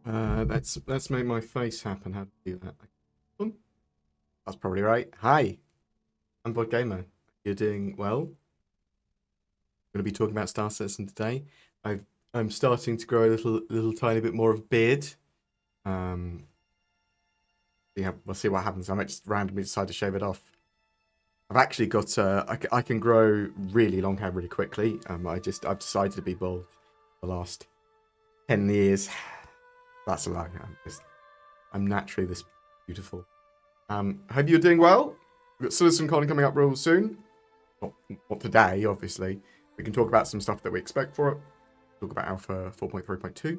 Let's make my face happen. How to do that? That's probably right. Hi, I'm BoredGamer. You're doing well. I'm going to be talking about Star Citizen today. I'm starting to grow a little tiny bit more of beard. Yeah, we'll see what happens. I might just randomly decide to shave it off. I've actually got I can grow really long hair really quickly. I've decided to be bald for the last 10 years. That's a lie. I'm naturally this beautiful. Hope you're doing well. We've got CitizenCon coming up real soon. Not today, obviously. We can talk about some stuff that we expect for it. Talk about Alpha 4.3.2.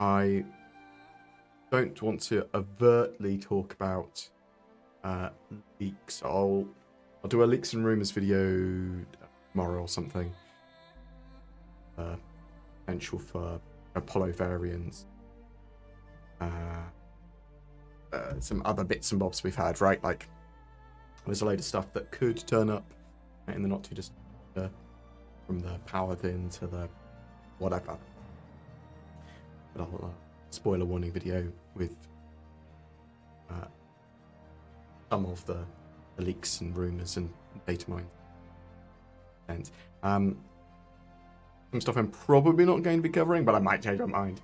I don't want to overtly talk about leaks. I'll do a leaks and rumors video tomorrow or something. Potential for Apollo variants. Some other bits and bobs we've had, right? Like, there's a load of stuff that could turn up in the not too distant future, from the Paladin to the whatever. But I'll spoiler warning video with some of the leaks and rumors and data mines. And some stuff I'm probably not going to be covering, but I might change my mind.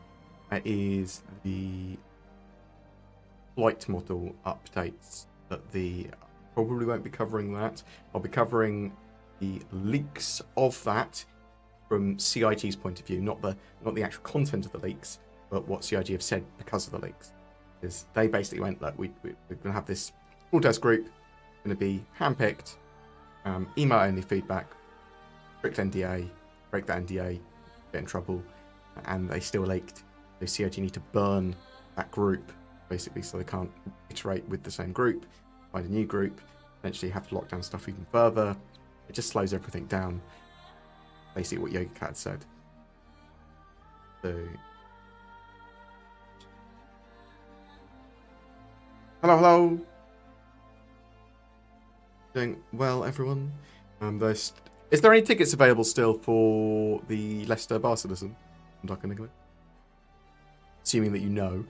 Is the flight model updates that probably won't be covering that. I'll be covering the leaks of that from CIG's point of view, not the actual content of the leaks, but what CIG have said because of the leaks. Because they basically went, look, we're going to have this full test group, going to be handpicked, email only feedback, strict NDA, break that NDA, get in trouble, and they still leaked. So CIG need to burn that group, basically, so they can't iterate with the same group, find a new group, eventually have to lock down stuff even further. It just slows everything down. Basically what Yoga Cat said. So, hello. Doing well, everyone. Is there any tickets available still for the Leicester Bar Citizen? I'm not going to go. Assuming that you know.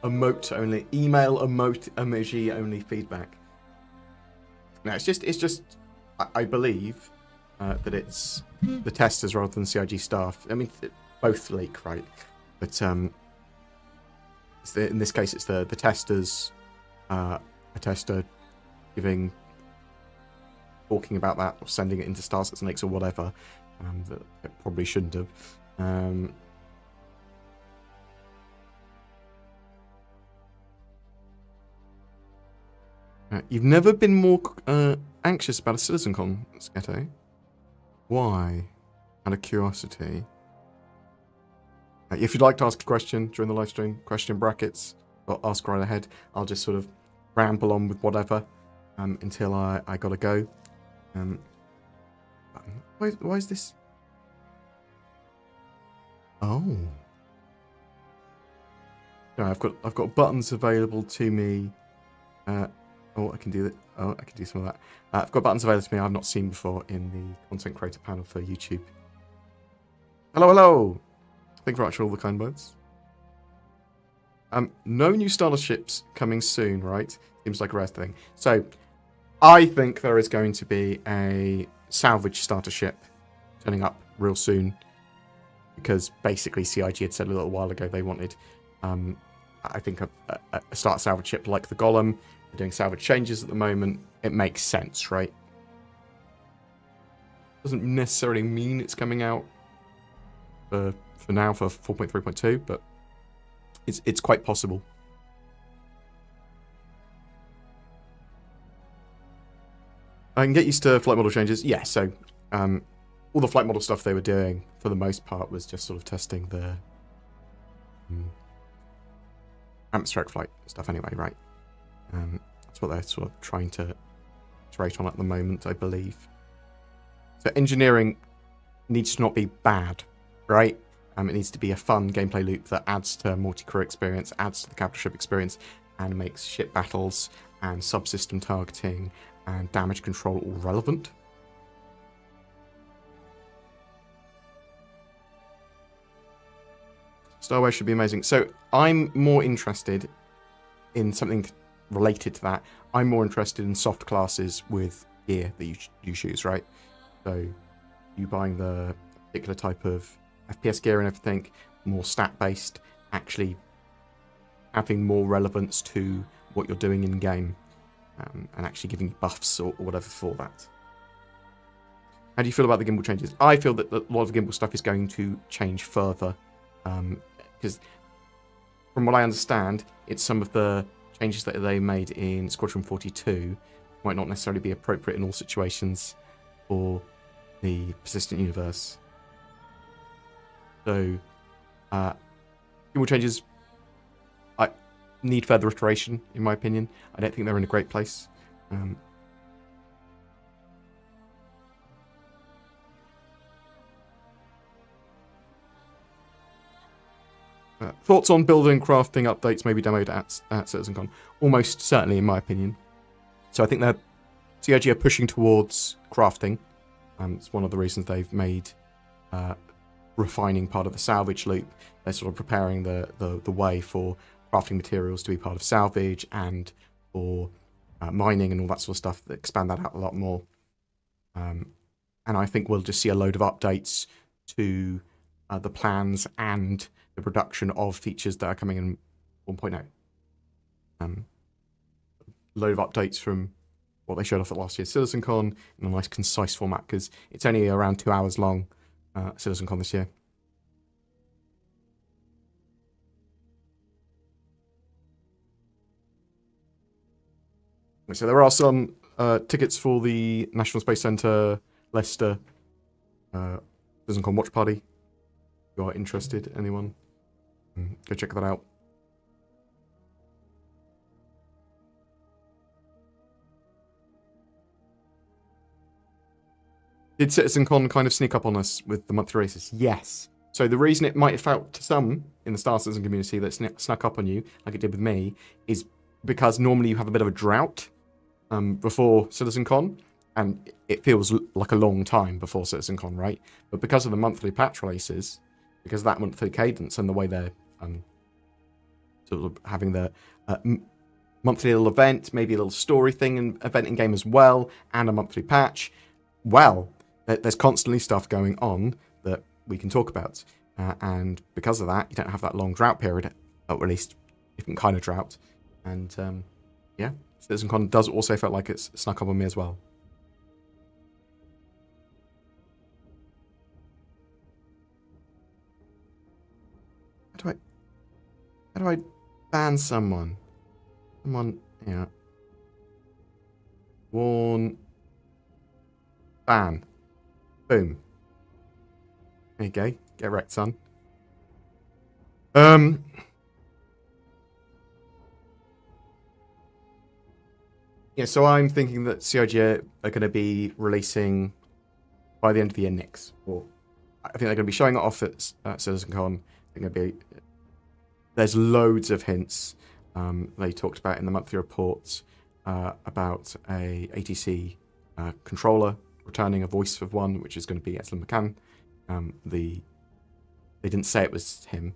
Emote only, email emoji only feedback. No, it's just. I believe that it's the testers rather than CIG staff. I mean, both leak, right? But in this case, it's the testers. A tester talking about that or sending it into Star Citizen leaks or whatever. That it probably shouldn't have. You've never been more anxious about a CitizenCon, Sketo. Why? Out of curiosity. If you'd like to ask a question during the live stream, question in brackets, or ask right ahead. I'll just sort of ramble on with whatever until I gotta go. Why is this? Oh. No, I've got buttons available to me. Oh, I can do that. Oh, I can do some of that. I've got buttons available to me I've not seen before in the content creator panel for YouTube. Hello. Thank you very much for all the kind words. No new starter ships coming soon, right? Seems like a rare thing. So, I think there is going to be a Salvage starter ship turning up real soon. Because basically CIG had said a little while ago they wanted, I think, a starter salvage ship like the Golem. They're doing salvage changes at the moment. It makes sense, right? Doesn't necessarily mean it's coming out for now for 4.3.2, but it's quite possible. I can get used to flight model changes. Yeah, so all the flight model stuff they were doing for the most part was just sort of testing the atmospheric flight stuff anyway, right? That's what they're sort of trying to iterate on at the moment, I believe. So engineering needs to not be bad, right? It needs to be a fun gameplay loop that adds to multi-crew experience, adds to the capital ship experience, and makes ship battles and subsystem targeting and damage control all relevant. Starway should be amazing. So I'm more interested in something related to that. I'm more interested in soft classes with gear that you choose, right? So you buying the particular type of FPS gear and everything, more stat-based, actually having more relevance to what you're doing in-game, and actually giving you buffs or whatever for that. How do you feel about the gimbal changes? I feel that a lot of the gimbal stuff is going to change further, because from what I understand, it's some of the changes that they made in Squadron 42 might not necessarily be appropriate in all situations for the persistent universe. So, gimbal changes need further iteration, in my opinion. I don't think they're in a great place. Thoughts on building crafting updates may be demoed at CitizenCon? Almost certainly, in my opinion. So I think that CIG are pushing towards crafting. It's one of the reasons they've made refining part of the salvage loop. They're sort of preparing the way for crafting materials to be part of salvage and for mining and all that sort of stuff, that expand that out a lot more. And I think we'll just see a load of updates to the plans and the production of features that are coming in 1.0. Load of updates from what they showed off at last year's CitizenCon in a nice concise format, because it's only around 2 hours long, CitizenCon this year. So there are some tickets for the National Space Centre Leicester CitizenCon watch party. If you are interested, anyone, go check that out. Did CitizenCon kind of sneak up on us with the monthly races? Yes. So the reason it might have felt to some in the Star Citizen community that snuck up on you, like it did with me, is because normally you have a bit of a drought before CitizenCon, and it feels like a long time before CitizenCon, right? But because of the monthly patch releases, because of that monthly cadence and the way they're sort of having the monthly little event, maybe a little story thing and event in game as well, and a monthly patch, well, there's constantly stuff going on that we can talk about. And because of that, you don't have that long drought period, or at least different kind of drought. And yeah, CitizenCon does also feel like it's snuck up on me as well. How do I ban someone? Someone, yeah. Warn. Ban. Boom. There you go. Get wrecked, son. Yeah, so I'm thinking that CIG are going to be releasing by the end of the year next. Or I think they're going to be showing it off at CitizenCon. There's loads of hints they talked about in the monthly reports about a ATC controller returning, a voice of one, which is going to be Eslan McCann. They didn't say it was him,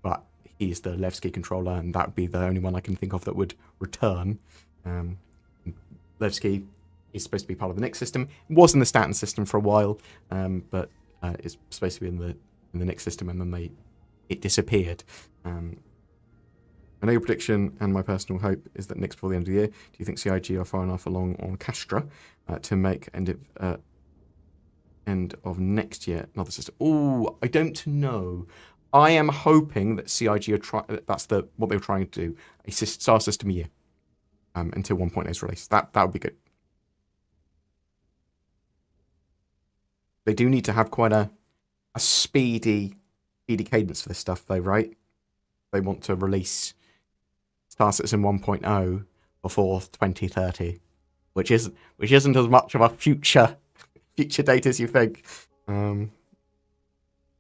but he's the Levski controller, and that would be the only one I can think of that would return. Levski is supposed to be part of the Nix system. It was in the Staten system for a while, but it's supposed to be in the Nix system, and then it disappeared. I know your prediction and my personal hope is that Nix before the end of the year. Do you think CIG are far enough along on Castra to make end of next year another system? Oh, I don't know. I am hoping that CIG are that's what they were trying to do, a star system a year until 1.0 is released. That would be good. They do need to have quite a speedy cadence for this stuff, though, right? They want to release Star Citizen 1.0 before 2030, which isn't as much of a future date as you think.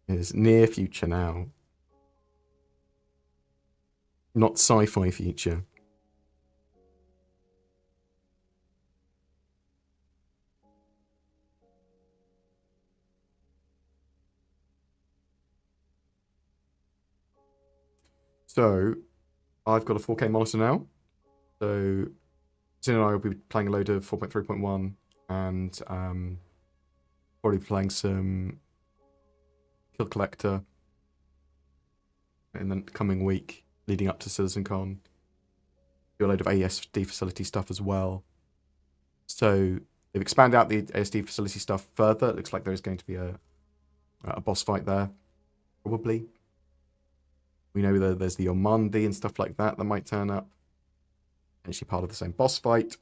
It's near future now, not sci-fi future. So I've got a 4K monitor now. So Zin and I will be playing a load of 4.3.1 and probably playing some Kill Collector in the coming week leading up to CitizenCon. Do a load of ASD facility stuff as well. So they've expanded out the ASD facility stuff further. It looks like there's going to be a boss fight there, probably. We know that there's the Ormandi and stuff like that might turn up. Actually part of the same boss fight.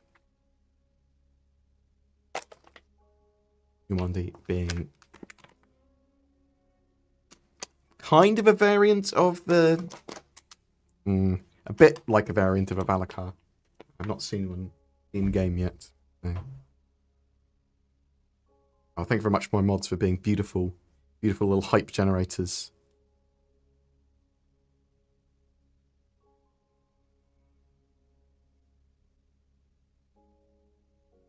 Ormandi being kind of a variant of the... a bit like a variant of a Valakar. I've not seen one in-game yet. No. Oh, thank you very much, my mods, for being beautiful, beautiful little hype generators.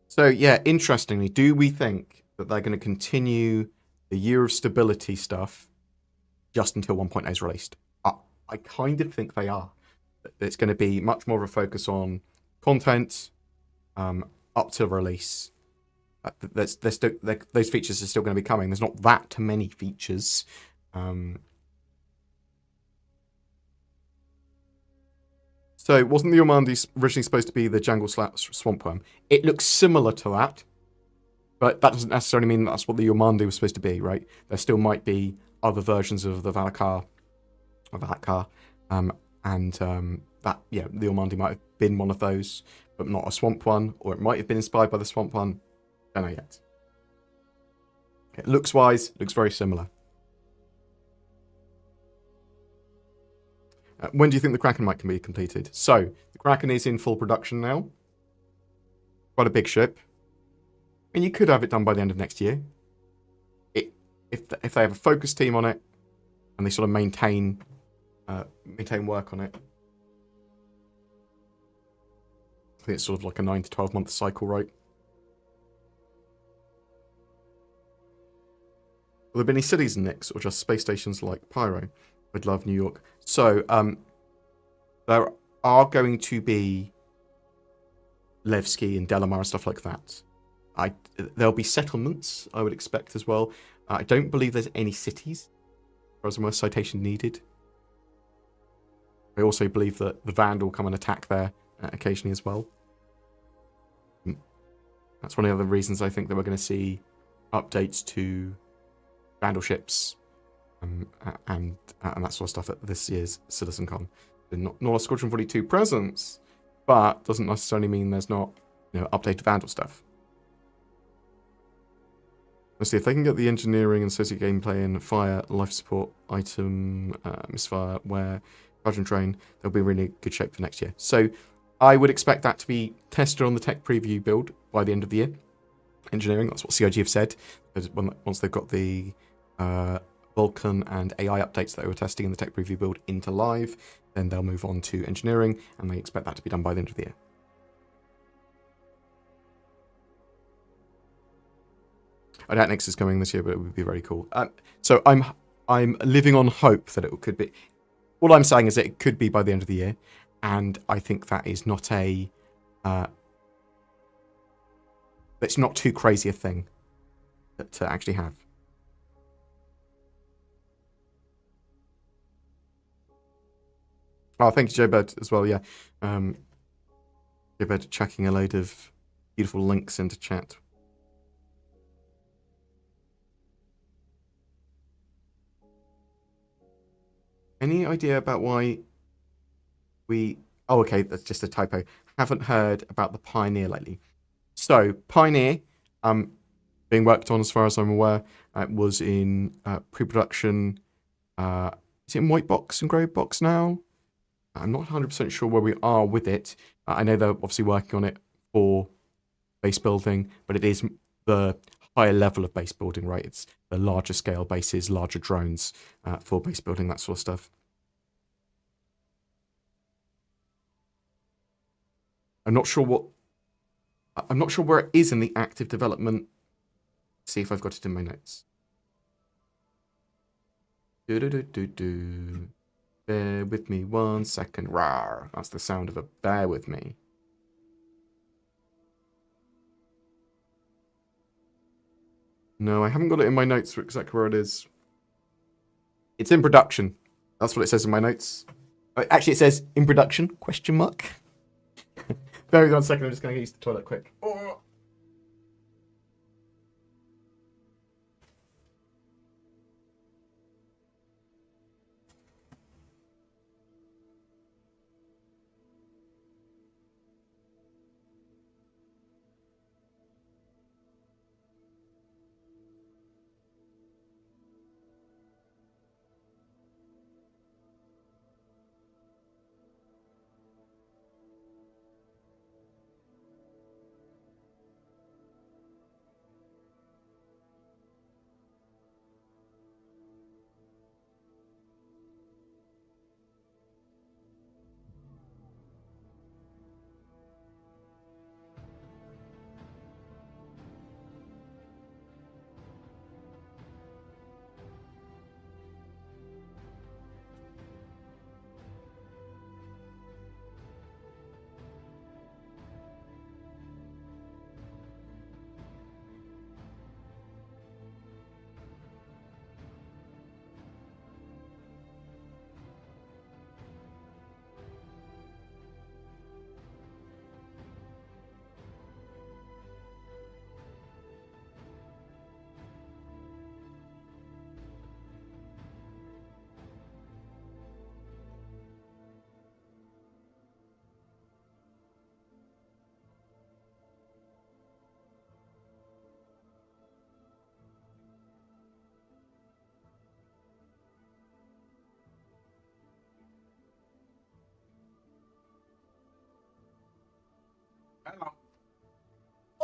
So, yeah, interestingly, do we think that they're going to continue the Year of Stability stuff just until 1.0 is released? I kind of think they are. It's going to be much more of a focus on content up to release. Those features are still going to be coming. There's not that many features. So, wasn't the Ormandi originally supposed to be the Jungle Swamp Worm? It looks similar to that, but that doesn't necessarily mean that's what the Ormandi was supposed to be, right? There still might be other versions of the Valakar, that, yeah, the Ormandi might have been one of those, but not a swamp one, or it might have been inspired by the swamp one. Don't know yet. Okay, looks-wise, looks very similar. When do you think the Kraken can be completed? So, the Kraken is in full production now. Quite a big ship. And you could have it done by the end of next year. If they have a focus team on it, and they sort of maintain work on it. I think it's sort of like a 9 to 12 month cycle, right? Will there be any cities in Nyx, or just space stations like Pyro? I'd love New York. So, there are going to be Levski and Delamar and stuff like that. There'll be settlements, I would expect as well. I don't believe there's any cities, or as most citation needed. I also believe that the Vandal come and attack there occasionally as well. That's one of the other reasons I think that we're going to see updates to Vandal ships and that sort of stuff at this year's CitizenCon. Not a Squadron 42 presence, but doesn't necessarily mean there's not, updated Vandal stuff. Let's see if they can get the engineering and associated gameplay and fire, life support, item, misfire, wear, charge and train, they'll be in really good shape for next year. So I would expect that to be tested on the tech preview build by the end of the year. Engineering, that's what CIG have said. Once they've got the Vulkan and AI updates that they were testing in the tech preview build into live, then they'll move on to engineering, and they expect that to be done by the end of the year. I doubt Nyx is coming this year, but it would be very cool. So I'm living on hope that it could be. All I'm saying is that it could be by the end of the year, and I think that is not that's not too crazy a thing to actually have. Oh, thank you, Joe Bird, as well, yeah. Joe Bird chucking a load of beautiful links into chat. Any idea about why we... Oh, okay, that's just a typo. Haven't heard about the Pioneer lately. So, Pioneer, being worked on as far as I'm aware, was in pre-production. Is it in white box and grey box now? I'm not 100% sure where we are with it. I know they're obviously working on it for base building, but it is the higher level of base building, right? It's the larger scale bases, larger drones for base building, that sort of stuff. I'm not sure where it is in the active development. Let's see if I've got it in my notes. Bear with me 1 second. Rawr. That's the sound of a bear with me. No, I haven't got it in my notes for exactly where it is. It's in production. That's what it says in my notes. Actually, it says in production, question mark. Bear with me 1 second, I'm just going to use the toilet quick. Oh.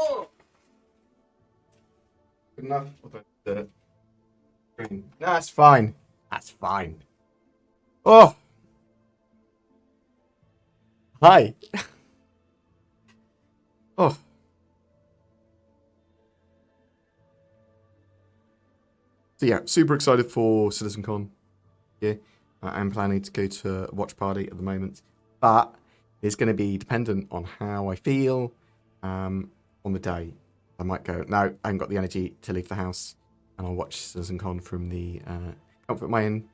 Oh. Good enough. No, that's fine. That's fine. Oh, hi. Oh, so yeah, super excited for CitizenCon. Yeah, I'm planning to go to a watch party at the moment, but it's going to be dependent on how I feel on the day. I might go. No, I haven't got the energy to leave the house, and I'll watch CitizenCon from the comfort of my own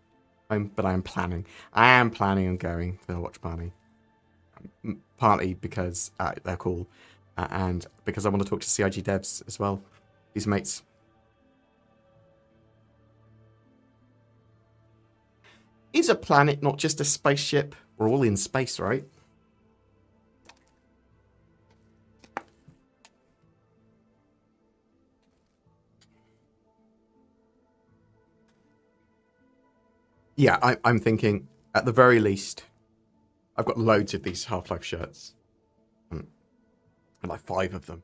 home. But I am planning. I am planning on going to a watch party. Partly because they're cool, and because I want to talk to CIG devs as well. These mates. Is a planet not just a spaceship? We're all in space, right? Yeah, I'm thinking, at the very least, I've got loads of these Half-Life shirts. And like 5 of them.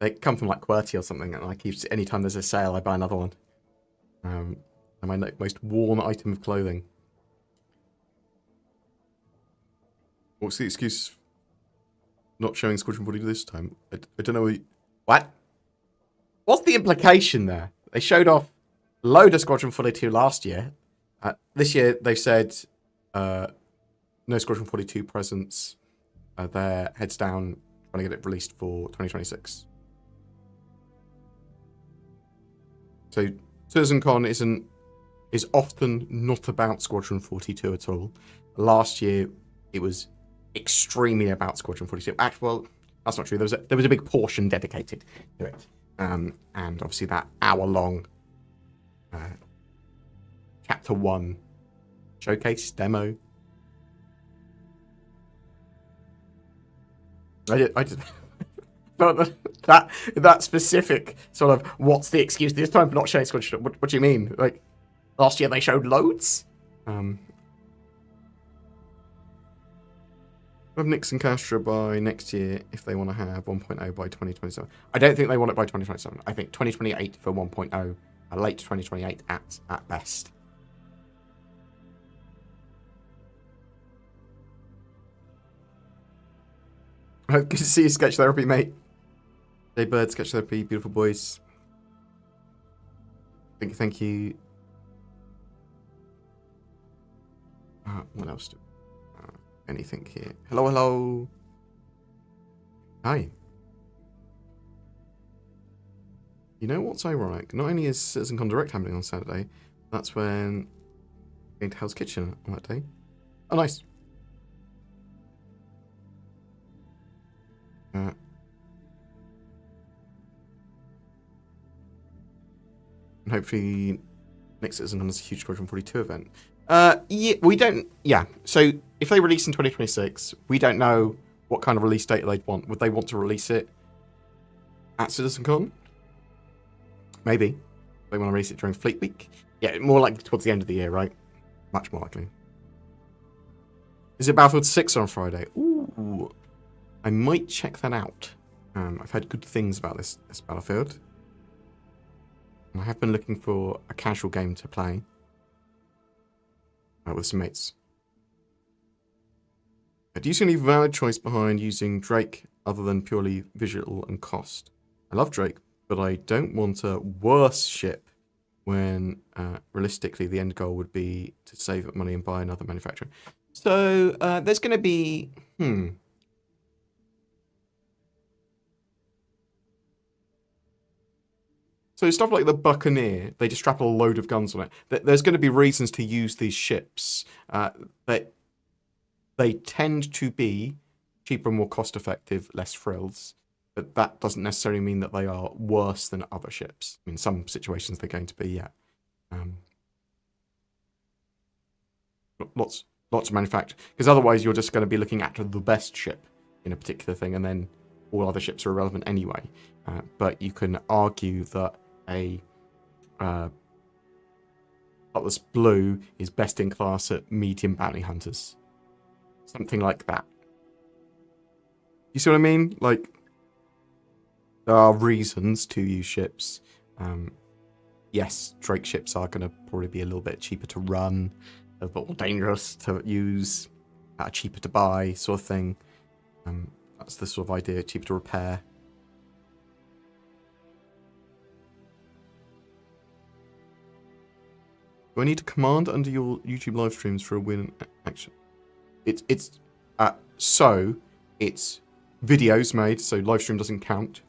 They come from like QWERTY or something, and I keep, anytime there's a sale, I buy another one. And my most worn item of clothing. What's the excuse not showing Squadron 42 this time? I don't know what? What's the implication there? They showed off a load of Squadron 42 last year. This year, they said no Squadron 42 presence. They're heads down trying to get it released for 2026. So CitizenCon is often not about Squadron 42 at all. Last year, it was extremely about Squadron 42. Actually, well, that's not true. There was a big portion dedicated to it, and obviously that hour-long Chapter 1 showcase demo. I just felt that specific sort of what's the excuse this time for not showing Squadron? What do you mean? Like last year they showed loads. Have Nixon Castro by next year if they want to have 1.0 by 2027. I don't think they want it by 2027. I think 2028 for 1.0, late 2028 at best. Good to see you, Sketch Therapy, mate. Day Bird, Sketch Therapy, beautiful boys. Thank you. What else do anything here? Hello, hello. Hi. You know what's ironic? Not only is CitizenCon Direct happening on Saturday, that's when I'm going to Hell's Kitchen on that day. Oh, nice. And hopefully next CitizenCon is a huge Squadron 42 event. Yeah, we don't. Yeah, so if they release in 2026, we don't know what kind of release date they'd want. Would they want to release it at CitizenCon? Maybe. They want to release it during Fleet Week? Yeah, more likely towards the end of the year, right? Much more likely. Is it Battlefield 6 on Friday? Ooh. I might check that out. I've heard good things about this Battlefield. I have been looking for a casual game to play with some mates. Do you see any valid choice behind using Drake other than purely visual and cost? I love Drake, but I don't want a worse ship when realistically the end goal would be to save up money and buy another manufacturer. So there's going to be... So stuff like the Buccaneer, they just strap a load of guns on it. There's going to be reasons to use these ships. They tend to be cheaper, more cost-effective, less frills. But that doesn't necessarily mean that they are worse than other ships. In some situations, they're going to be, yeah. Lots of manufacture. Because otherwise, you're just going to be looking at the best ship in a particular thing, and then all other ships are irrelevant anyway. But you can argue that a Atlas Blue is best in class at medium bounty hunters. Something like that. You see what I mean? Like, there are reasons to use ships. Yes, Drake ships are going to probably be a little bit cheaper to run, a bit more dangerous to use, cheaper to buy, sort of thing. That's the sort of idea, cheaper to repair. Do I need to command under your YouTube live streams for a win action? It's videos made, so live stream doesn't count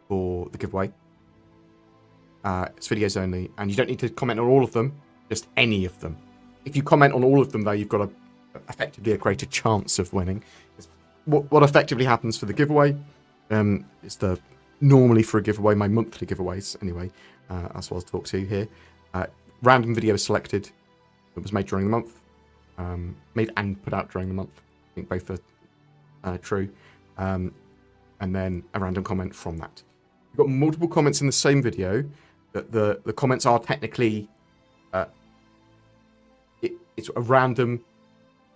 for the giveaway. It's videos only, and you don't need to comment on all of them, just any of them. If you comment on all of them, though, you've got effectively a greater chance of winning. What effectively happens for the giveaway is normally for a giveaway, my monthly giveaways anyway, that's what I'll talk to here. Random video is selected that was made during the month, made and put out during the month. I think both are true. And then a random comment from that. You've got multiple comments in the same video. That the comments are technically it's a random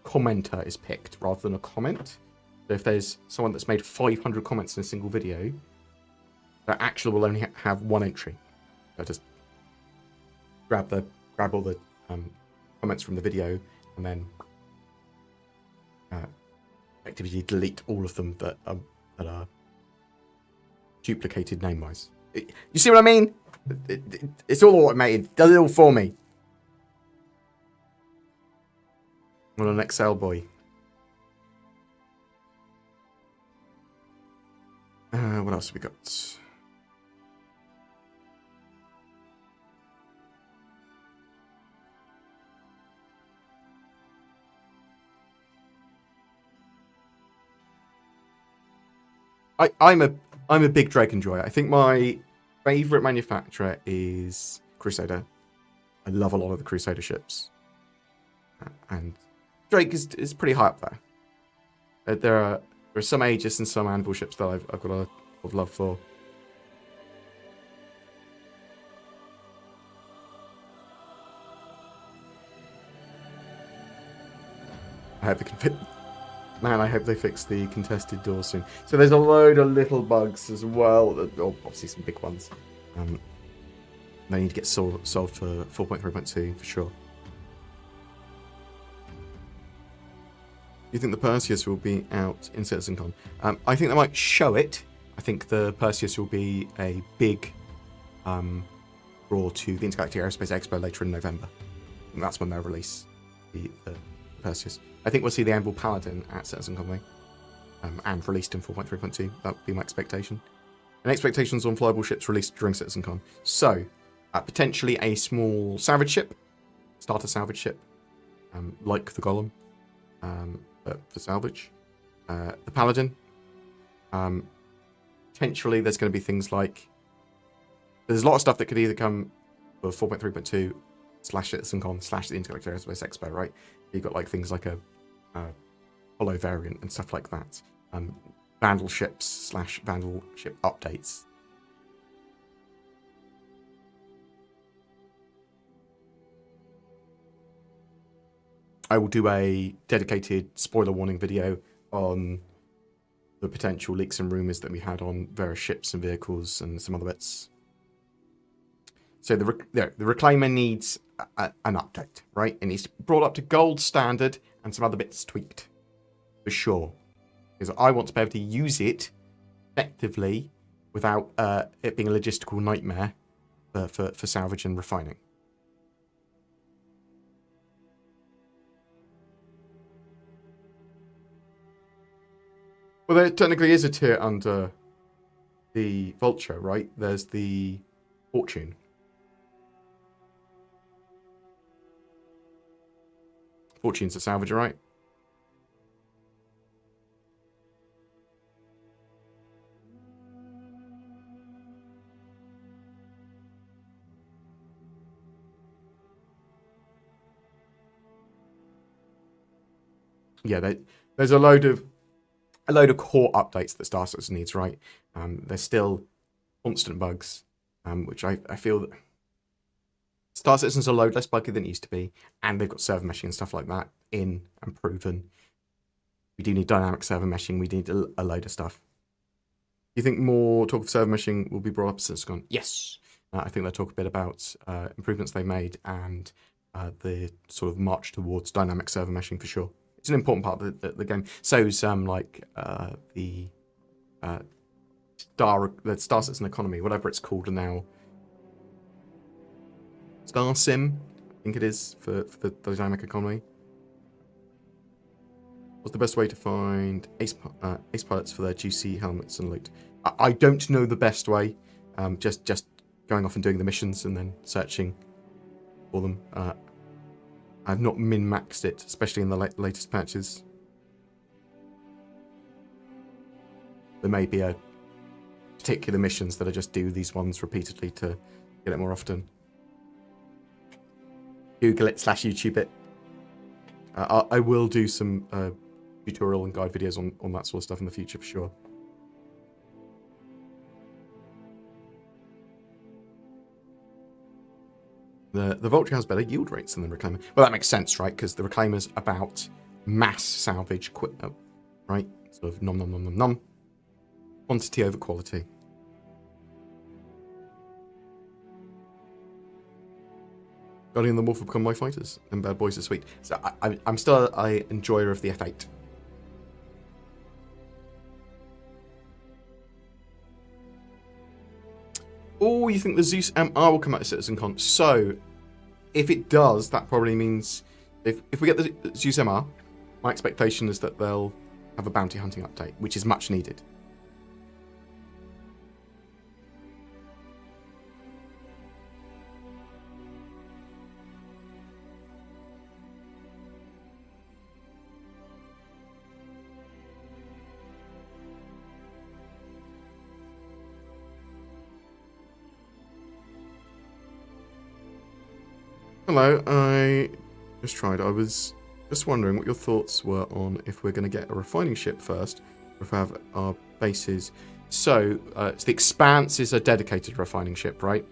commenter is picked rather than a comment. So if there's someone that's made 500 comments in a single video, that actually will only have one entry. So just grab all the comments from the video and then effectively delete all of them that are duplicated name-wise. You see what I mean? It's all automated. It does it all for me. I'm an Excel boy. What else have we got? I'm a big Drake enjoyer. I think my favorite manufacturer is Crusader. I love a lot of the Crusader ships, and Drake is pretty high up there. There are some Aegis and some Anvil ships that I've got a lot of love for. I hope they can fit. Man, I hope they fix the contested doors soon. So there's a load of little bugs as well. Obviously some big ones. They need to get solved for 4.3.2 for sure. Do you think the Perseus will be out in CitizenCon? I think they might show it. I think the Perseus will be a big draw to the Intergalactic Aerospace Expo later in November. And that's when they'll release the Perseus. I think we'll see the Anvil Paladin at CitizenCon, and released in 4.3.2. That would be my expectation. And expectations on flyable ships released during CitizenCon. So, potentially a small salvage ship, starter salvage ship, like the Golem, but for salvage. The Paladin. Potentially, there's going to be things like... There's a lot of stuff that could either come for 4.3.2 / CitizenCon / the Intergalactic Aerospace Expo, right? You've got like things like a Hollow variant and stuff like that. Vandal ships / Vandal ship updates. I will do a dedicated spoiler warning video on the potential leaks and rumours that we had on various ships and vehicles and some other bits. So the Reclaimer needs an update, right? It needs to be brought up to gold standard and some other bits tweaked, for sure. Because I want to be able to use it effectively without it being a logistical nightmare for salvage and refining. Well, there technically is a tier under the Vulture, right? There's the Fortune. Fortune's a salvager, right? Yeah, there's a load of core updates that Star Citizen needs, right? There's still constant bugs, which I feel that Star Citizen's a load less buggy than it used to be, and they've got server meshing and stuff like that in and proven. We do need dynamic server meshing. We need a load of stuff. Do you think more talk of server meshing will be brought up since gone? Yes. I think they'll talk a bit about improvements they made and the sort of march towards dynamic server meshing for sure. It's an important part of the game. So like the Star Citizen economy, whatever it's called now. Star Sim, I think it is, for the dynamic economy. What's the best way to find ace pilots for their juicy helmets and loot? I don't know the best way. Just going off and doing the missions and then searching for them. I've not min-maxed it, especially in the latest patches. There may be particular missions that I just do these ones repeatedly to get it more often. Google it / YouTube it. I will do some tutorial and guide videos on that sort of stuff in the future for sure. The Vulture has better yield rates than the Reclaimer. Well, that makes sense, right? Because the Reclaimer's about mass salvage equipment, right? Sort of nom. Quantity over quality. Guardian and the Wolf will become my fighters, and Bad Boys are sweet. So I'm still an enjoyer of the F8. Oh, you think the Zeus MR will come out of CitizenCon? So, if it does, that probably means if we get the Zeus MR, my expectation is that they'll have a bounty hunting update, which is much needed. Hello, I just tried. I was just wondering what your thoughts were on if we're going to get a refining ship first, or if we have our bases. So the Expanse is a dedicated refining ship, right?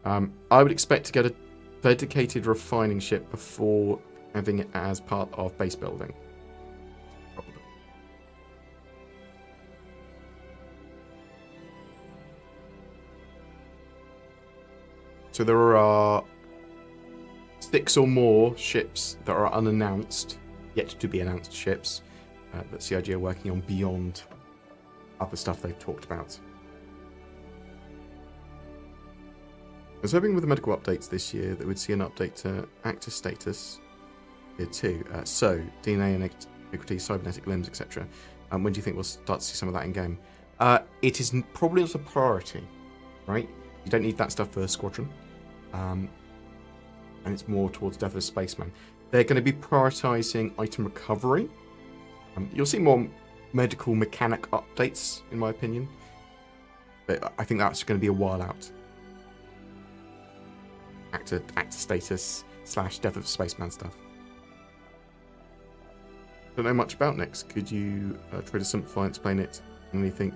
I would expect to get a dedicated refining ship before having it as part of base building. Probably. So there are 6 or more ships that are unannounced, yet to be announced ships, that CIG are working on beyond other stuff they've talked about. I was hoping with the medical updates this year that we'd see an update to actor status here too. So, DNA and equity, cybernetic limbs, etc. When do you think we'll start to see some of that in game? It is probably not a priority, right? You don't need that stuff for Squadron. And it's more towards Death of a Spaceman. They're going to be prioritizing item recovery. You'll see more medical mechanic updates, in my opinion. But I think that's going to be a while out. Actor status / Death of a Spaceman stuff. Don't know much about next. Could you try to simplify and explain it? Anything?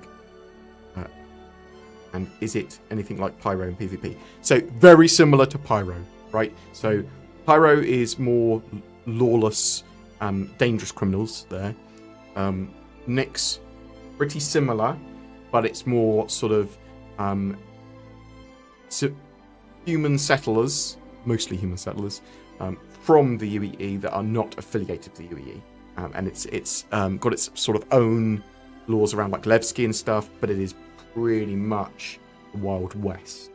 And is it anything like Pyro and PvP? So very similar to Pyro, right? So Pyro is more lawless, dangerous criminals there. Nyx, pretty similar, but it's more sort of human settlers, mostly human settlers, from the UEE that are not affiliated to the UEE. And it's got its sort of own laws around like Levski and stuff, but it is pretty much the Wild West.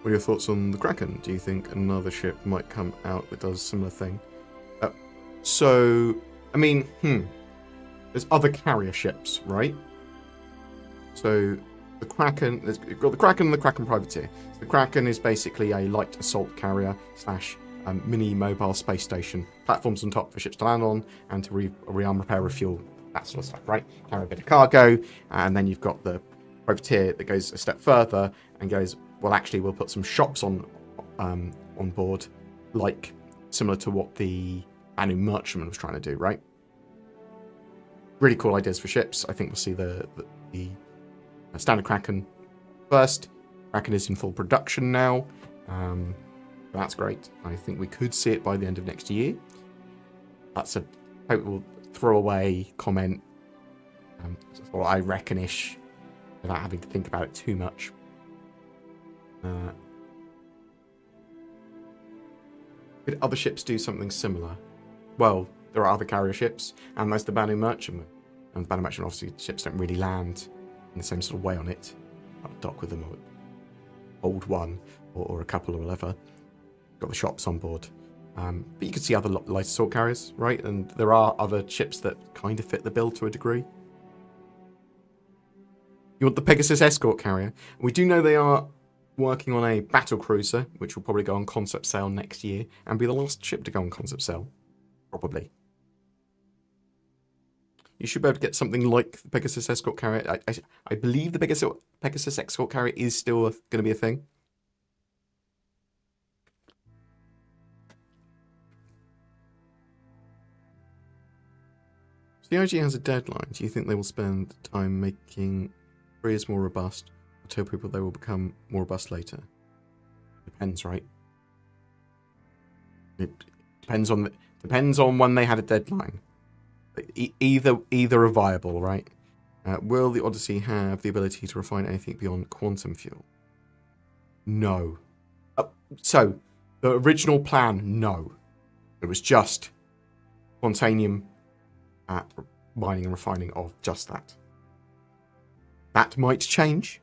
What are your thoughts on the Kraken? Do you think another ship might come out that does a similar thing? So, I mean, there's other carrier ships, right? So the Kraken, you've got the Kraken and the Kraken Privateer. So the Kraken is basically a light assault carrier / mini mobile space station. Platforms on top for ships to land on and to rearm, repair, refuel, that sort of stuff, right? Carry a bit of cargo. And then you've got the Privateer that goes a step further and goes, well, actually, we'll put some shops on board, like similar to what the Banu Merchantman was trying to do, right? Really cool ideas for ships. I think we'll see the standard Kraken first. Kraken is in full production now. That's great. I think we could see it by the end of next year. That's a total throwaway comment. Or I reckon-ish, without having to think about it too much. Could other ships do something similar? Well, there are other carrier ships, and there's the Banu Merchantman. And the Banu Merchantman, obviously, ships don't really land in the same sort of way on it. I'll dock with them, or hold one, or a couple, or whatever. Got the shops on board. But you could see other light assault carriers, right? And there are other ships that kind of fit the bill to a degree. You want the Pegasus escort carrier. We do know they are working on a battle cruiser, which will probably go on concept sale next year, and be the last ship to go on concept sale. Probably. You should be able to get something like the Pegasus escort carrier. I believe the Pegasus escort carrier is still going to be a thing. So the IG has a deadline. Do you think they will spend time making careers more robust, or tell people they will become more robust later? Depends, right? It depends on when they had a deadline. Either are viable, right? Will the Odyssey have the ability to refine anything beyond quantum fuel? No. So, the original plan, no. It was just Quantanium mining and refining of just that. That might change.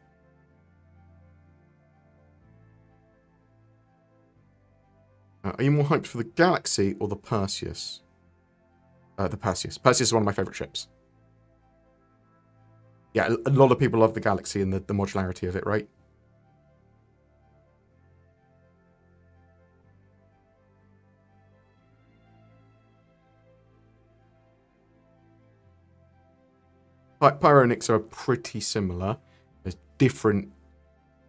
Are you more hyped for the Galaxy or the Perseus? The Perseus. Perseus is one of my favourite ships. Yeah, a lot of people love the Galaxy and the modularity of it, right? Pyro and Nyx are pretty similar. There's different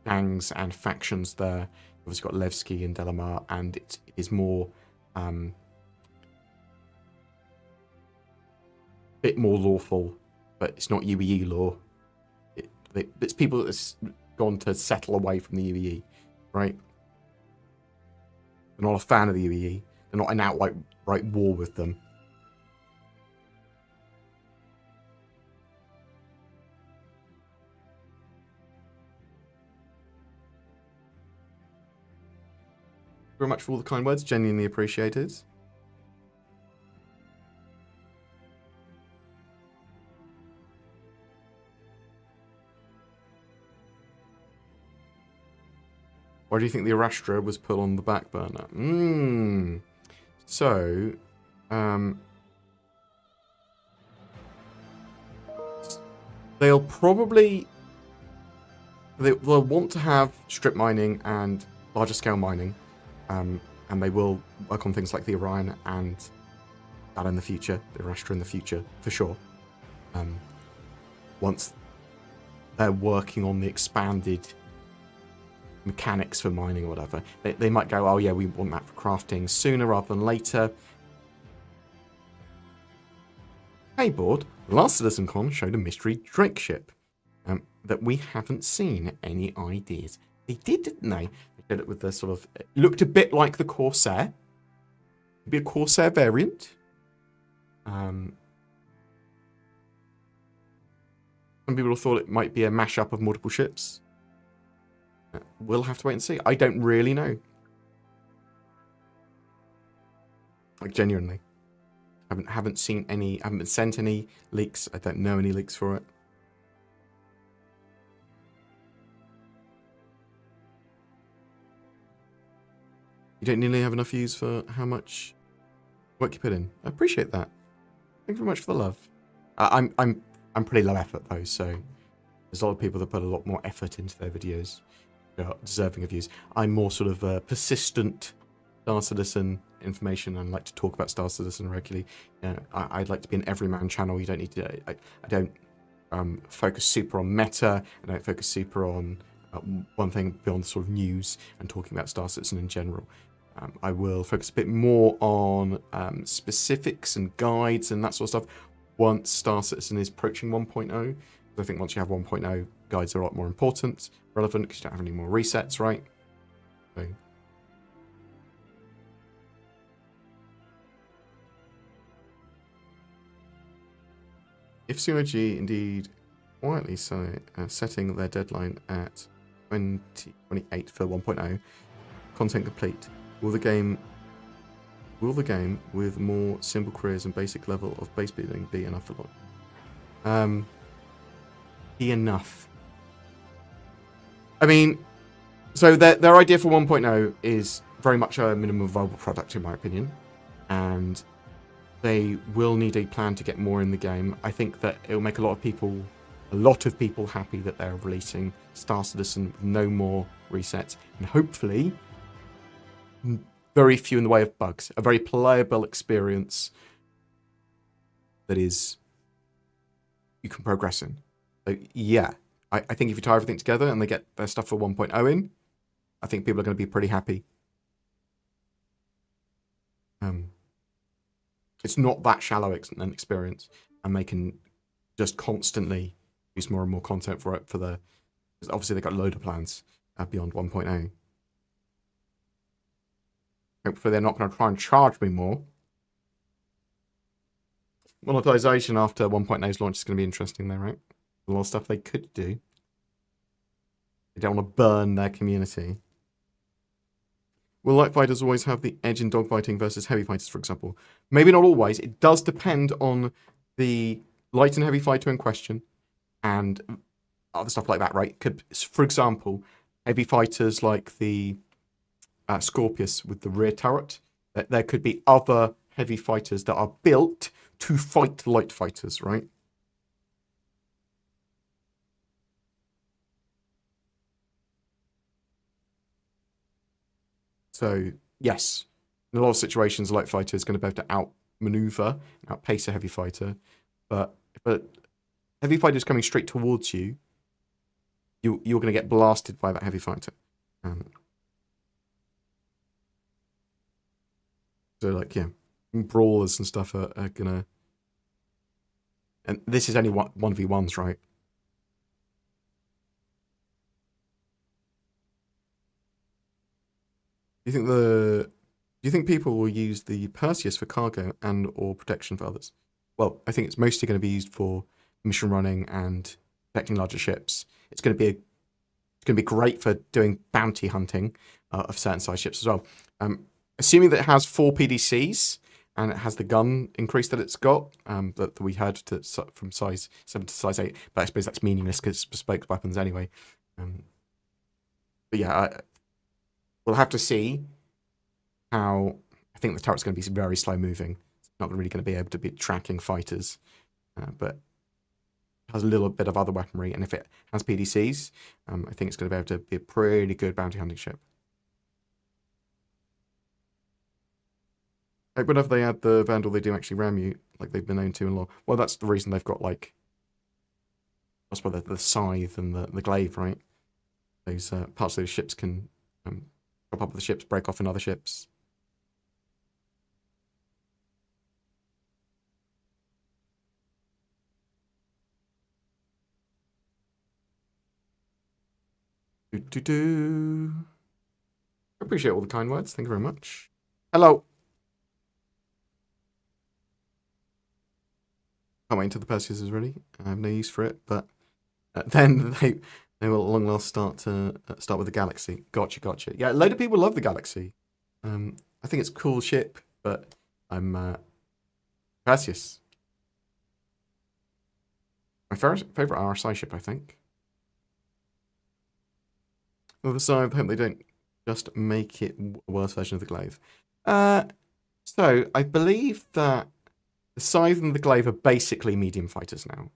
gangs and factions there. You've obviously got Levski and Delamar, and it is more bit more lawful, but it's not UEE law. It's people that's gone to settle away from the UEE, right? They're not a fan of the UEE. They're not in outright war with them. very much for all the kind words. Genuinely appreciated. Why do you think the Arastra was put on the back burner? So, they'll probably... They'll want to have strip mining and larger scale mining. And they will work on things like the Orion and that in the future, the Arastra in the future, for sure. Once they're working on the expanded mechanics for mining or whatever, they might go, oh yeah, we want that for crafting sooner rather than later. Hey board, last CitizenCon showed a mystery Drake ship that we haven't seen any ideas. They did, didn't they? They did it with the sort of, it looked a bit like the Corsair. It'd be a Corsair variant. Some people thought it might be a mashup of multiple ships. We'll have to wait and see. I don't really know. Like, genuinely. Haven't seen any, haven't been sent any leaks. I don't know any leaks for it. You don't nearly have enough views for how much work you put in. I appreciate that. Thank you very much for the love. I'm pretty low effort though, so there's a lot of people that put a lot more effort into their videos. Deserving of views. I'm more sort of persistent Star Citizen information and like to talk about Star Citizen regularly. I'd like to be an everyman channel. You don't need to. I don't focus super on meta. I don't focus super on one thing beyond sort of news and talking about Star Citizen in general. I will focus a bit more on specifics and guides and that sort of stuff once Star Citizen is approaching 1.0. I think once you have 1.0, guides are a lot more important, relevant, because you don't have any more resets, right? So. If CIG indeed quietly setting their deadline at 2028 for 1.0, content complete, will the game with more simple careers and basic level of base building be enough for launch? Be enough. I mean, so their idea for 1.0 is very much a minimum viable product, in my opinion, and they will need a plan to get more in the game. I think that it will make a lot of people happy that they're releasing Star Citizen with no more resets, and hopefully very few in the way of bugs. A very playable experience that is you can progress in. So, yeah, I think if you tie everything together and they get their stuff for 1.0 in, I think people are going to be pretty happy. It's not that shallow an experience, and they can just constantly use more and more content for it. Because obviously they've got a load of plans beyond 1.0. Hopefully they're not going to try and charge me more. Monetization after 1.0's launch is going to be interesting though, right? A lot of stuff they could do. They don't want to burn their community. Will light fighters always have the edge in dogfighting versus heavy fighters, for example? Maybe not always. It does depend on the light and heavy fighter in question and other stuff like that, right? Could, for example, heavy fighters like the Scorpius with the rear turret. There could be other heavy fighters that are built to fight light fighters, right? So, yes, in a lot of situations, a light fighter is going to be able to outmaneuver, outpace a heavy fighter. But if a heavy fighter is coming straight towards you, you're going to get blasted by that heavy fighter. So, like, yeah, brawlers and stuff are going to... And this is only 1v1s, right? Do you think people will use the Perseus for cargo and or protection for others? Well, I think it's mostly going to be used for mission running and protecting larger ships. It's going to going to be great for doing bounty hunting of certain size ships as well. Assuming that it has 4 PDCs and it has the gun increase that it's got, that we heard from size 7 to size 8, but I suppose that's meaningless because it's bespoke weapons anyway. But yeah, we'll have to see how. I think the turret's going to be very slow moving. It's not really going to be able to be tracking fighters, but it has a little bit of other weaponry, and if it has PDCs, I think it's going to be able to be a pretty good bounty hunting ship. Like, whenever they add the Vandal, they do actually ram you, like they've been known to in law. Well, that's the reason they've got, like, that's why the Scythe and the Glaive, right? Those parts of those ships can drop up with the ships, break off in other ships. I appreciate all the kind words. Thank you very much. Hello. Can't wait until the Perseus is ready. I have no use for it, but then they will at long last start with the Galaxy. Gotcha. Yeah, a load of people love the Galaxy. I think it's a cool ship, but I'm Perseus. My favorite RSI ship, I think. Other side, I hope they don't just make it a worse version of the Glaive. So I believe that the Scythe and the Glaive are basically medium fighters now.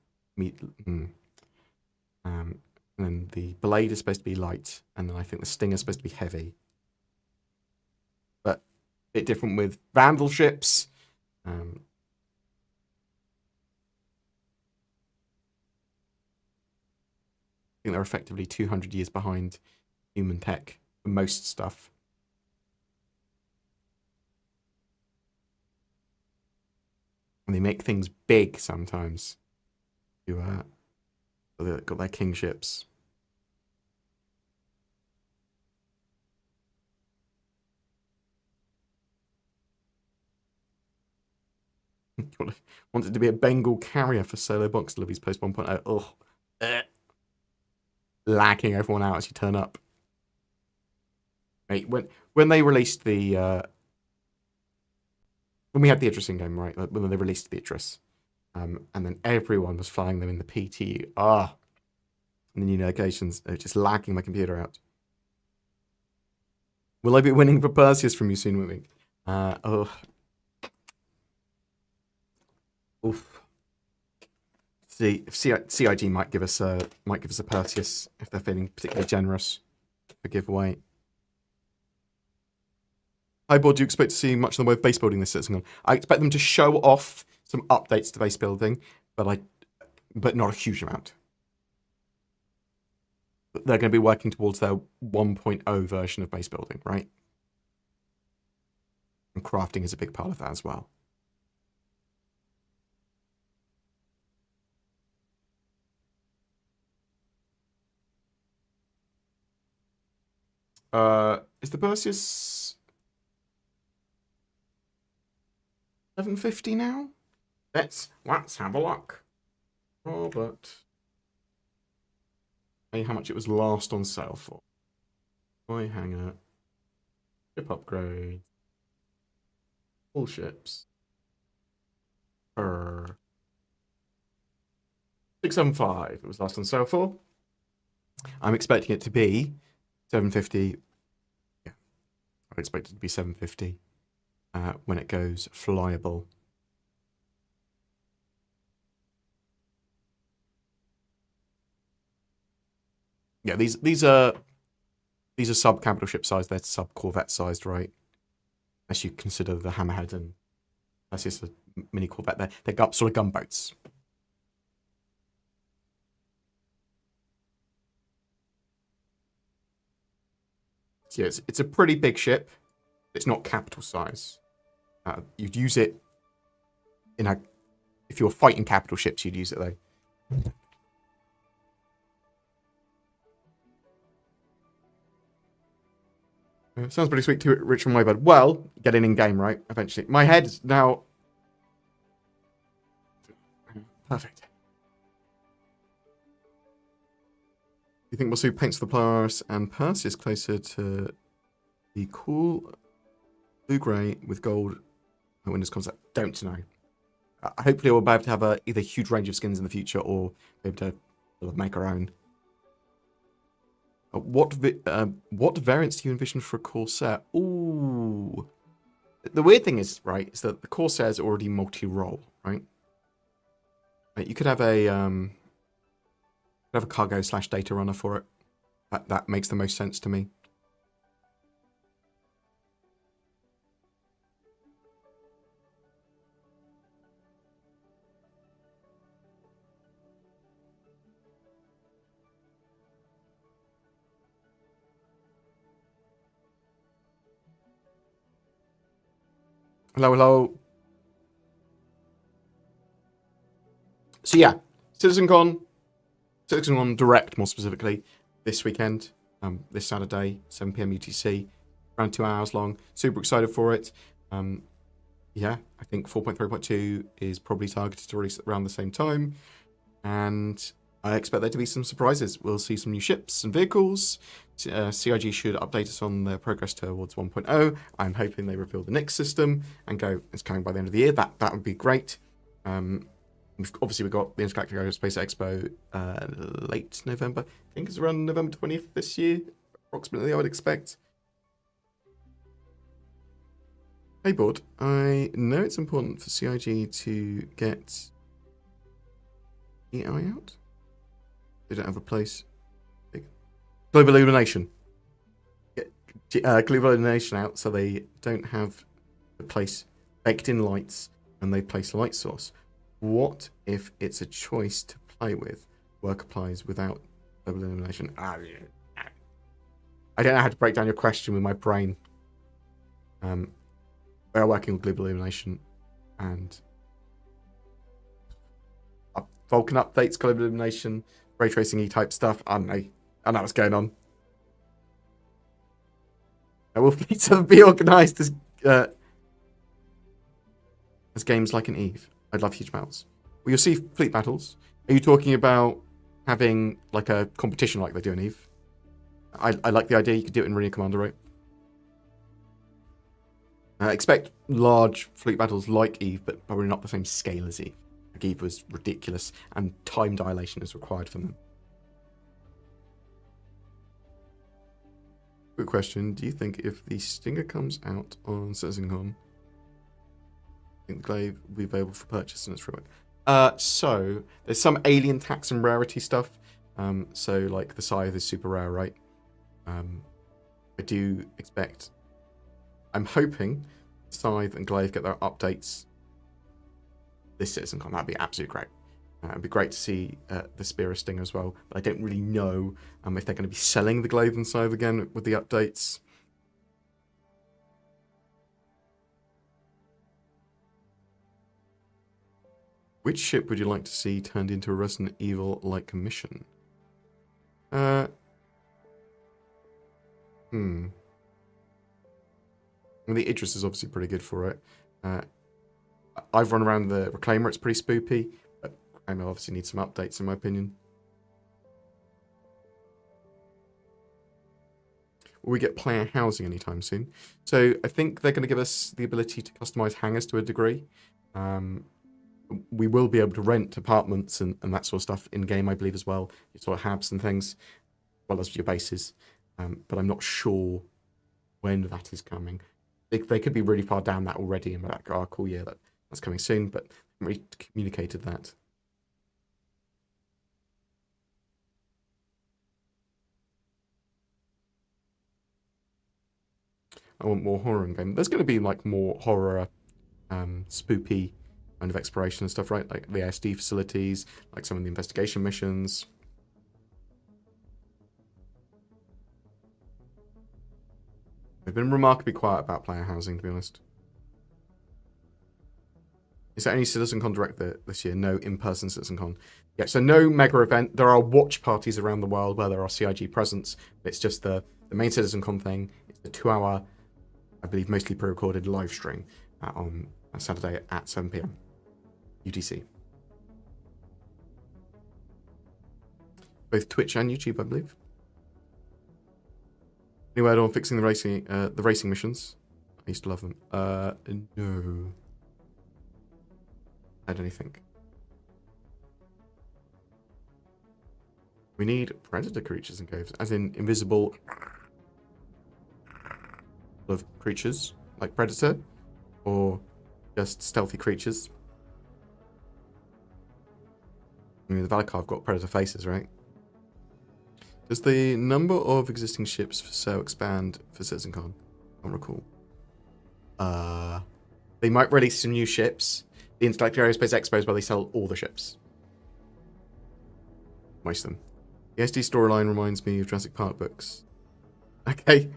And then the Blade is supposed to be light, and then I think the Stinger is supposed to be heavy. But a bit different with Vandal ships. I think they're effectively 200 years behind human tech for most stuff. And they make things big sometimes. They've got their king ships. Wanted to be a Bengal carrier for solo box deliveries post 1.0. Ugh. Lagging everyone out as you turn up. Right, when they released the when we had the Idris in game, right? When they released the Idris, and then everyone was flying them in the PTU. And the new notifications are just lagging my computer out. Will I be winning for Perseus from you soon, moving? Oof. See, if CIG might give us a Perseus if they're feeling particularly generous for giveaway. Hi, Board, do you expect to see much in the way of base building this CitizenCon? I expect them to show off some updates to base building, but not a huge amount. They're going to be working towards their 1.0 version of base building, right? And crafting is a big part of that as well. Is the Perseus 750 now? Let's have a look. Robert. How much it was last on sale for. Toy hangar. Ship upgrade. All ships. 675 it was last on sale for. I'm expecting it to be 750. Yeah. I expect it to be 750 when it goes flyable. Yeah, these are sub capital ship size. They're sub corvette sized, right? Unless you consider the Hammerhead and that's just a mini corvette. They're sort of gunboats. So yeah, it's a pretty big ship. It's not capital size. You'd use it if you were fighting capital ships, you'd use it though. Sounds pretty sweet too, Rich from my bed. Well, getting in game, right? Eventually. My head's now... Perfect. you think we'll see Paints of the Polaris and Perseus closer to the cool blue-grey with gold Windows concept? Don't know. Hopefully we'll be able to have either a huge range of skins in the future or be able to sort of make our own. What variants do you envision for a Corsair? Ooh. The weird thing is, right, is that the Corsair is already multi-role, right? You could have a cargo / data runner for it. That makes the most sense to me. Hello, hello. So yeah, CitizenCon Direct, more specifically, this weekend, this Saturday, 7 PM UTC, around 2 hours long. Super excited for it. Yeah, I think 4.3.2 is probably targeted to release around the same time, and I expect there to be some surprises. We'll see some new ships and vehicles. CIG should update us on their progress towards 1.0. I'm hoping they reveal the next system and go, it's coming by the end of the year. That would be great. Obviously, we've got the Intergalactic Aerospace Expo late November. I think it's around November 20th this year, approximately, I would expect. Hey, Board. I know it's important for CIG to get EI out. They don't have a place. Global Illumination. Get Global Illumination out so they don't have a place baked in lights and they place a light source. What if it's a choice to play with? Work applies without Global Illumination. I don't know how to break down your question with my brain. We are working on Global Illumination and Vulcan updates, Global Illumination, ray tracing E-type stuff. I don't know what's going on. Will fleets ever be organised as games like an Eve? I'd love huge battles. Well, you'll see fleet battles. Are you talking about having like a competition like they do in Eve? I like the idea. You could do it in Marine Commander, right? Expect large fleet battles like Eve, but probably not the same scale as Eve. Like Eve was ridiculous, and time dilation is required from them. Quick question. Do you think if the Stinger comes out on CitizenCon, I think the Glaive will be available for purchase in its free work? So there's some alien tax and rarity stuff. So like the Scythe is super rare, right? I do expect... I'm hoping Scythe and Glaive get their updates this CitizenCon. That'd be absolutely great. It'd be great to see the Spear of Stinger as well. But I don't really know if they're going to be selling the Glaive and Scythe again with the updates. Which ship would you like to see turned into a Resident Evil-like mission? I mean, the Idris is obviously pretty good for it. I've run around the Reclaimer, it's pretty spoopy, but Reclaimer obviously needs some updates in my opinion. Will we get player housing anytime soon? So I think they're going to give us the ability to customize hangars to a degree. We will be able to rent apartments and that sort of stuff in-game, I believe, as well. Your sort of habs and things, as well as your bases. But I'm not sure when that is coming. They could be really far down that already and be like, oh, cool, yeah, that's coming soon, but I haven't really communicated that. I want more horror in game. There's going to be like more horror, spoopy kind of exploration and stuff, right? Like the ASD facilities, like some of the investigation missions. They've been remarkably quiet about player housing, to be honest. Is there any CitizenCon Direct this year? No in-person CitizenCon. Yeah, so no mega event. There are watch parties around the world where there are CIG presence. It's just the main CitizenCon thing. It's the 2-hour, I believe, mostly pre-recorded live stream on Saturday at 7 PM UTC. Both Twitch and YouTube, I believe. Any word on fixing the racing missions? I used to love them. No. I don't think. We need predator creatures in caves, as in invisible of creatures like predator, or just stealthy creatures. I mean, the Valakar have got predator faces, right? Does the number of existing ships for sale expand for CitizenCon? I don't recall. They might release some new ships. The Intergalactic Aerospace Expo is where they sell all the ships. Most of them. The SD storyline reminds me of Jurassic Park books. Okay.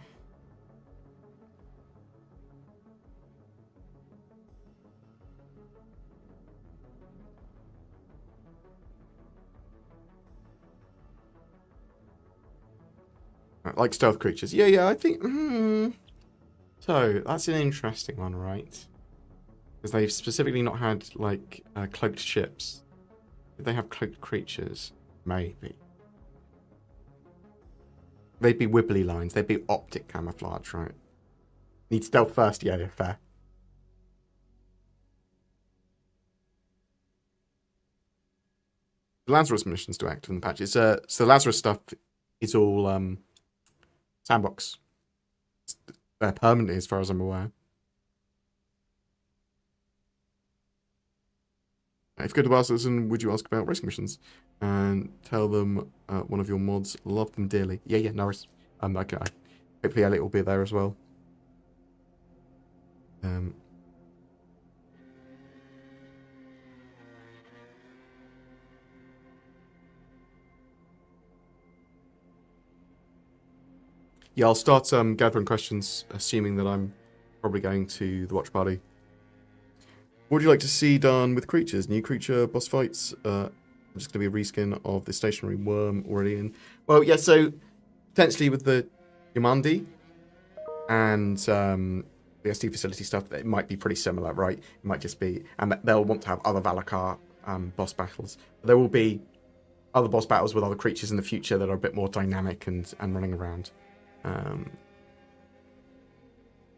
Like stealth creatures. Yeah, I think... So, that's an interesting one, right? Because they've specifically not had, like, cloaked ships. Did they have cloaked creatures? Maybe. They'd be wibbly lines. They'd be optic camouflage, right? Need stealth first? Yeah, fair. The Lazarus missions do active in the patches. So the Lazarus stuff is all sandbox. They're permanently, as far as I'm aware. If you go to Barcelona, would you ask about racing missions? And tell them one of your mods love them dearly. Yeah, Norris. Okay. Hopefully Elliot will be there as well. Yeah, I'll start gathering questions, assuming that I'm probably going to the watch party. What would you like to see done with creatures? New creature, boss fights? Just going to be a reskin of the stationary worm already in. Well, yeah, so potentially with the Yamandi and the SD facility stuff, it might be pretty similar, right? It might just be, and they'll want to have other Valakar boss battles. There will be other boss battles with other creatures in the future that are a bit more dynamic and running around.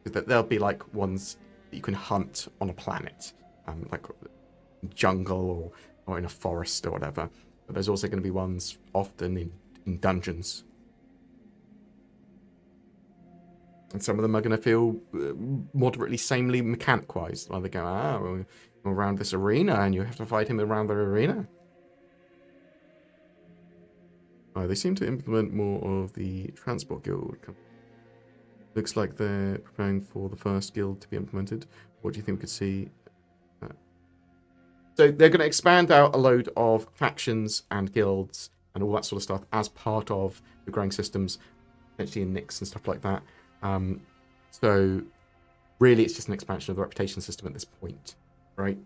There'll be like ones that you can hunt on a planet, like jungle or in a forest or whatever. But there's also going to be ones often in dungeons. And some of them are going to feel moderately samely mechanic-wise. Like they go, we're around this arena and you have to fight him around the arena. They seem to implement more of the Transport Guild. Looks like they're preparing for the first guild to be implemented. What do you think we could see? So they're going to expand out a load of factions and guilds and all that sort of stuff as part of the growing systems, potentially in Nyx and stuff like that. So really it's just an expansion of the reputation system at this point, right?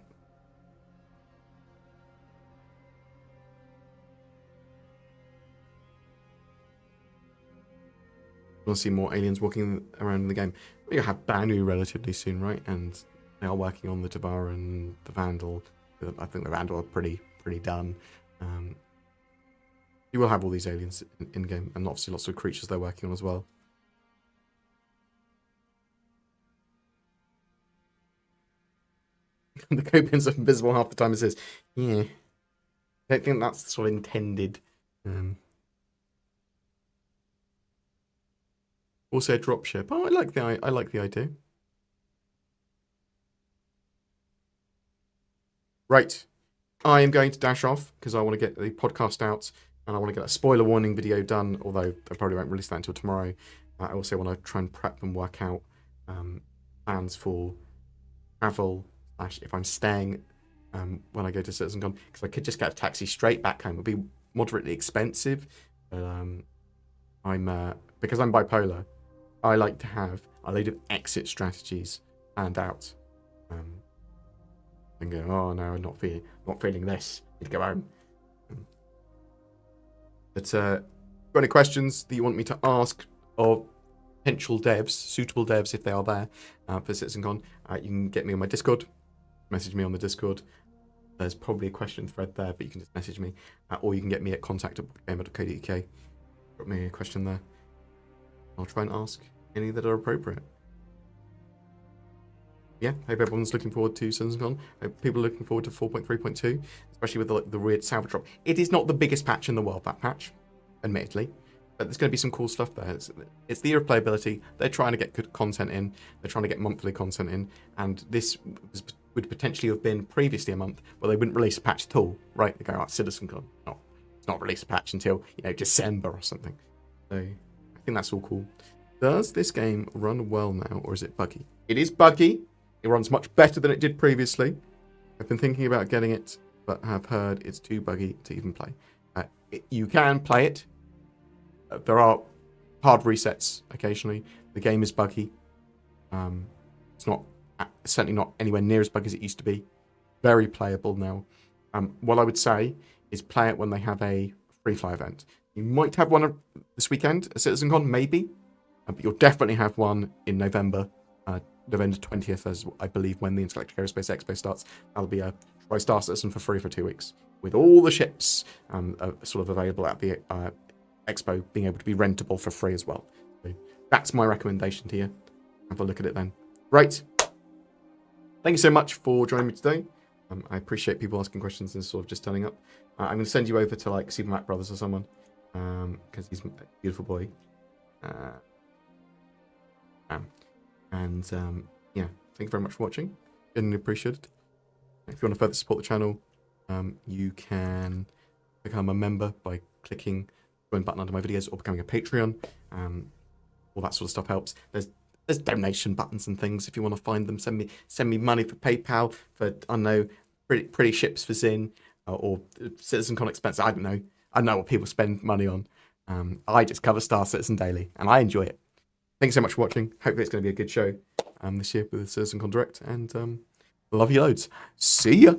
We'll see more aliens walking around in the game. You'll have Banu relatively soon, right? And they are working on the Tabar and the Vandal. I think the Vandal are pretty done. You will have all these aliens in game, and obviously lots of creatures they're working on as well. The Copians are invisible half the time, it says. Yeah. I don't think that's sort of intended. Also a dropship. Oh, I like the idea. Right. I am going to dash off because I want to get the podcast out and I want to get a spoiler warning video done, although I probably won't release that until tomorrow. I also want to try and prep and work out plans for travel, if I'm staying when I go to CitizenCon, because I could just get a taxi straight back home. It would be moderately expensive. But because I'm bipolar, I like to have a load of exit strategies planned out. And go, oh no, I'm not feeling this. Need to go home. But got any questions that you want me to ask of potential devs, suitable devs if they are there for CitizenCon, you can get me on my Discord. Message me on the Discord. There's probably a question thread there, but you can just message me. Or you can get me at contact@boredgamer.co.uk. Drop me a question there. I'll try and ask any that are appropriate. Yeah, hope everyone's looking forward to CitizenCon. Hope people are looking forward to 4.3.2, especially with the weird salvage drop. It is not the biggest patch in the world, that patch, admittedly. But there's going to be some cool stuff there. It's the year of playability. They're trying to get good content in. They're trying to get monthly content in. And this would potentially have been previously a month where they wouldn't release a patch at all. Right? They go, oh, CitizenCon. No, it's not release a patch until, December or something. So I think that's all cool. Does this game run well now, or is it buggy? It is buggy. It runs much better than it did previously. I've been thinking about getting it, but have heard it's too buggy to even play. You can play it. There are hard resets occasionally. The game is buggy. It's certainly not anywhere near as buggy as it used to be. Very playable now. What I would say is play it when they have a free fly event. You might have one this weekend at CitizenCon, maybe, but you'll definitely have one in November. November 20th, as I believe, when the Intergalactic Aerospace Expo starts. That'll be a try Star Citizen for free for 2 weeks, with all the ships sort of available at the Expo being able to be rentable for free as well. So that's my recommendation to you. Have a look at it then. Right. Thank you so much for joining me today. I appreciate people asking questions and sort of just turning up. I'm going to send you over to like Super Mac Brothers or someone, because he's a beautiful boy. Yeah, thank you very much for watching. Genuinely appreciate it. If you want to further support the channel, you can become a member by clicking the join button under my videos or becoming a Patreon. All that sort of stuff helps. There's donation buttons and things if you want to find them. Send me money for PayPal, for, I don't know, pretty ships for Zin, or CitizenCon expenses. I don't know. I know what people spend money on. I just cover Star Citizen daily, and I enjoy it. Thanks so much for watching. Hopefully it's going to be a good show this year with the CitizenCon Direct, and love you loads. See ya!